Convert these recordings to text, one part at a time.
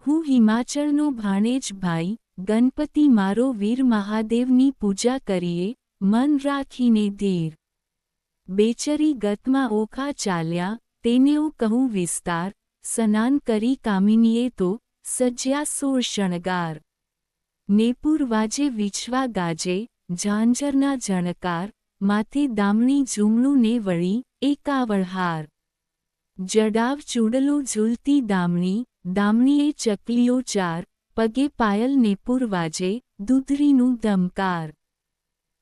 હું હિમાચળનો ભાણેજ ભાઈ, ગણપતિ મારો વીર મહાદેવની પૂજા કરીએ, મન રાખીને ધીર. બેચરી ગતમાં ઓખા ચાલ્યા, તેનેઓ કહું વિસ્તાર, સ્નાન કરી કામિનીએ તો, સજ્યા 16 શણગાર. નેપુર વાજે વિછવા ગાજે, ઝાંઝરના ઝણકાર, માથે દામણી ઝૂમણું ને વળી, એકાવળ હાર. જડાવ ચૂડલો ઝૂલતી દામણી, દામણીએ ચકલીઓ 4, પગે પાયલ નેપુર વાજે, દૂધરીનું ધમકાર.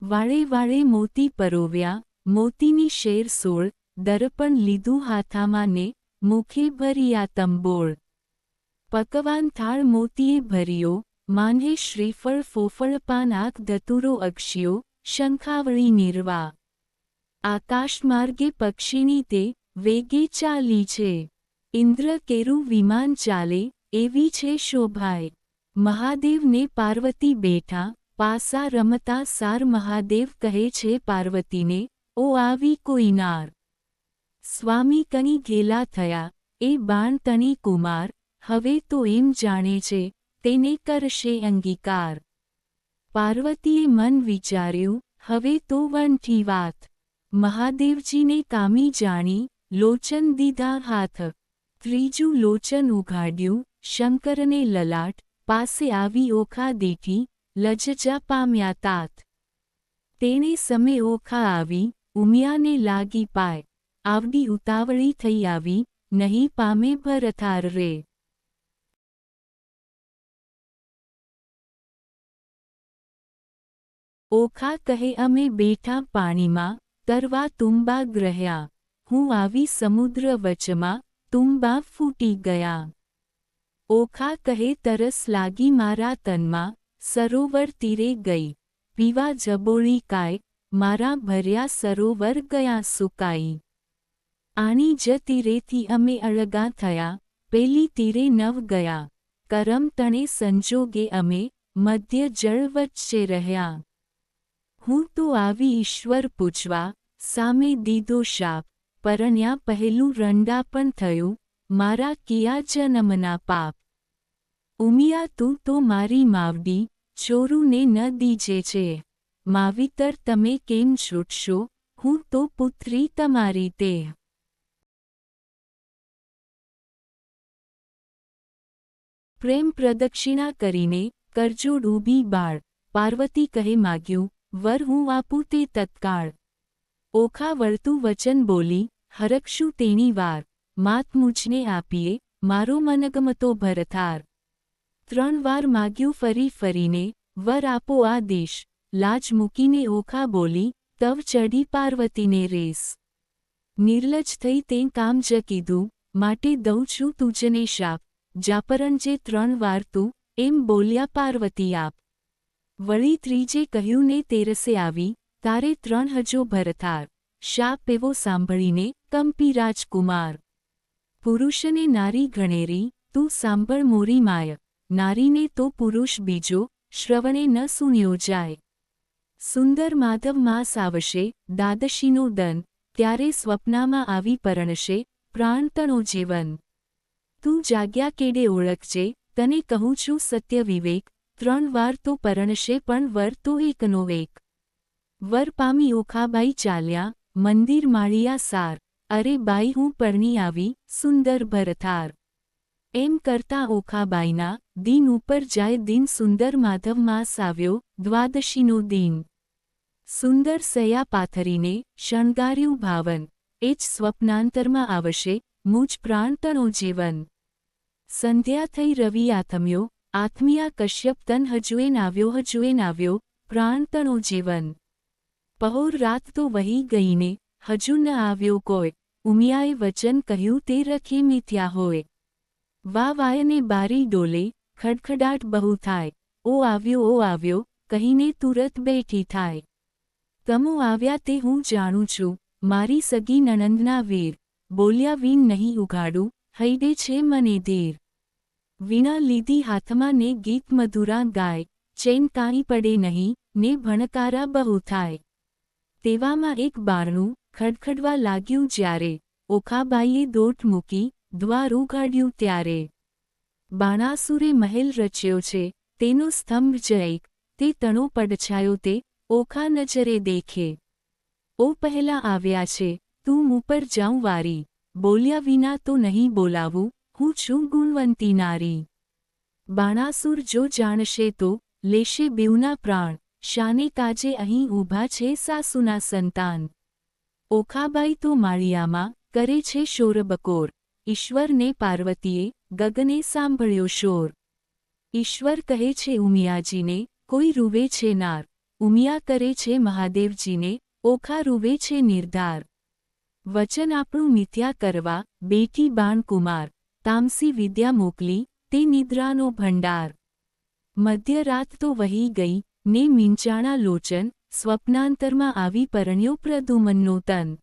વાળે વાળે મોતી પરોવ્યા, મોતીની શેર 16, દર્પણ લીધું હાથામાં ને, મુખે ભર્યા તંબોળ. પકવાન થાળ મોતીએ ભર્યો, માંહે શ્રીફળ ફોફળ પાન આંખ ધતુરો અક્ષિયો, શંખાવળી નિર્વા. આકાશમાર્ગે પક્ષીણી તે, વેગે ચાલી છે. ઇન્દ્ર કેરું વિમાન ચાલે, એવી છે શોભાય. મહાદેવને પાર્વતી બેઠા, પાસા રમતા સાર મહાદેવ કહે છે પાર્વતીને, ઓ આવી કોઈ નાર. સ્વામી કણી ઘેલા થયા, એ બાણ તણી કુમાર, હવે તો એમ જાણે છે, તેને કરશે અંગીકાર. પાર્વતીએ મન વિચાર્યું, હવે તો વંઠી વાત. મહાદેવજીને કામી જાણી, લોચન દીધા હાથ. ત્રીજું લોચન ઉઘાડ્યું, શંકરને લલાટ, પાસે આવી ઓખા દીઠી, લજ્જા પામ્યા તાત. તેણે સમે ઓખા આવી, ઉમિયાને લાગી પાય, આવડી ઉતાવળી થઈ આવી, નહીં પામે ભરથાર રે. ઓખા કહે અમે બેઠા પાણીમાં, તરવા તુંબા ગ્રહ્યા, હું આવી સમુદ્ર વચમાં, તુંબા ફૂટી ગયા. ઓખા કહે તરસ લાગી મારા તનમાં, સરોવર તીરે ગઈ, પીવા જબોળી કાય, મારા ભર્યા સરોવર ગયા સુકાઈ. આની જ તીરેથી અમે અળગા થયા, પેલી તીરે નવ ગયા, કરમ તણે સંજોગે અમે, મધ્ય જળ વચ્ચે રહ્યા. હું તો આવી ઈશ્વર પૂછવા, સામે દીધો શાપ, પરણ્યા પહેલું રંડાપણ થયું, મારા કિયા જન્મના પાપ. ઉમિયા તું તો મારી માવડી, ચોરુને ન દીજે છે, માવિતર તમે કેમ છૂટશો, હું તો પુત્રી તમારી તે. પ્રેમ પ્રદક્ષિણા કરીને, કરજોડ ઊભી બાળ, પાર્વતી કહે માગ્યું, વર હું આપું તે તત્કાળ. ઓખા વળતું વચન બોલી, હરખશું તેણી વાર, માત મુજને આપીએ, મારો મનગમતો ભરથાર. 3 વાર માગ્યું ફરી ફરીને, વર આપો આદેશ, લાજ મૂકીને ઓખા બોલી, તવ ચડી પાર્વતીને રેસ. નિર્લજ થઈ તે કામ જ કીધું, માટે દઉં છું તુજને શાપ, જાપરણ જે 3 વાર તું, એમ બોલ્યા પાર્વતી આપ. વળી ત્રીજે કહ્યું ને તેરસે આવી, તારે 3 હજો ભરથાર, શાપ એવો સાંભળીને, કંપી રાજકુમાર. પુરુષને નારી ગણેરી, તું સાંભળ મોરી માય, નારીને તો પુરુષ બીજો, શ્રવણે ન સુન્યો જાય. સુંદર માધવ માસ આવશે, દ્વાદશીનો દન, ત્યારે સ્વપ્નામાં આવી પરણશે, પ્રાણતણો જીવન. તું જાગ્યા કેડે ઓળખજે, તને કહું છું સત્ય વિવેક, 3 વાર તો પરણશે પણ વર તો એકનો એક. વર પામી ઓખાબાઈ ચાલ્યા, મંદિર માળિયા સાર, અરે બાઈ હું પરણી આવી, સુંદર ભરથાર. એમ કરતા ઓખાબાઈના, દિન ઉપર જાય દિન સુંદર માધવ માસ આવ્યો, દ્વાદશીનો દિન. સુંદર સયા પાથરીને, શણગાર્યું ભાવન, એ જ સ્વપ્નાંતરમાં આવશે, મુજ પ્રાણતણો જીવન. સંધ્યા થઈ રવિ આથમ્યો, આથમિયા કશ્યપ તન હજુએન આવ્યો, પ્રાણતણો જીવન. પહોર રાત તો વહી ગઈને, હજુ ન આવ્યો કોઈ, ઉમિયાએ વચન કહ્યું તે રખે મિથ્યા હોય. વાયને બારી ડોલે, ખડખડાટ બહુ થાય, ઓ આવ્યો, કહીને તુરત બેઠી થાય. તમો આવ્યા તે હું જાણું છું, મારી સગી નણંદના વીર, બોલ્યા વીણ નહીં ઉઘાડું, હૈડે છે મને ધીર. વીણા લીધી હાથમાં ને ગીત મધુરા ગાય, ચેન કાંઈ પડે નહીં, ને ભણકારા બહુ થાય. તેવામાં એક બારણું, ખડખડવા લાગ્યું જ્યારે, ઓખાબાઈએ દોટ મૂકી, દ્વાર ઉઘાડ્યું ત્યારે. બાણાસુરે મહેલ રચ્યો છે, તેનો સ્તંભ જ એક, તે તણો પડછાયો તે, ઓખા નજરે દેખે. ઓ પહેલા આવ્યા છે, તું ઉપર જાઉં વારી, બોલ્યા વિના તો નહીં બોલાવું, હું છું ગુણવંતી નારી. બાણાસુર જો જાણશે તો, લેશે બેઉના પ્રાણ, શાને કાજે અહીં ઊભા છે સાસુના સંતાન. ઓખાબાઈ તો માળિયામાં, કરે છે શોરબકોર, ઈશ્વરને પાર્વતીએ, ગગને સાંભળ્યો શોર. ઈશ્વર કહે છે ઉમિયાજીને, કોઈ રૂવે છે નાર, ઉમિયા કરે છે મહાદેવજીને, ઓખા રૂવે છે નિર્ધાર. વચન આપણું મિથ્યા કરવા, બેટી બાણકુમાર, તામસી વિદ્યા મોકલી, તે નિદ્રાનો ભંડાર. મધ્યરાત તો વહી ગઈ, ને મીંચાણા લોચન, સ્વપ્નાંતરમાં આવી પરણ્યો પ્રદ્યુમનનો તન.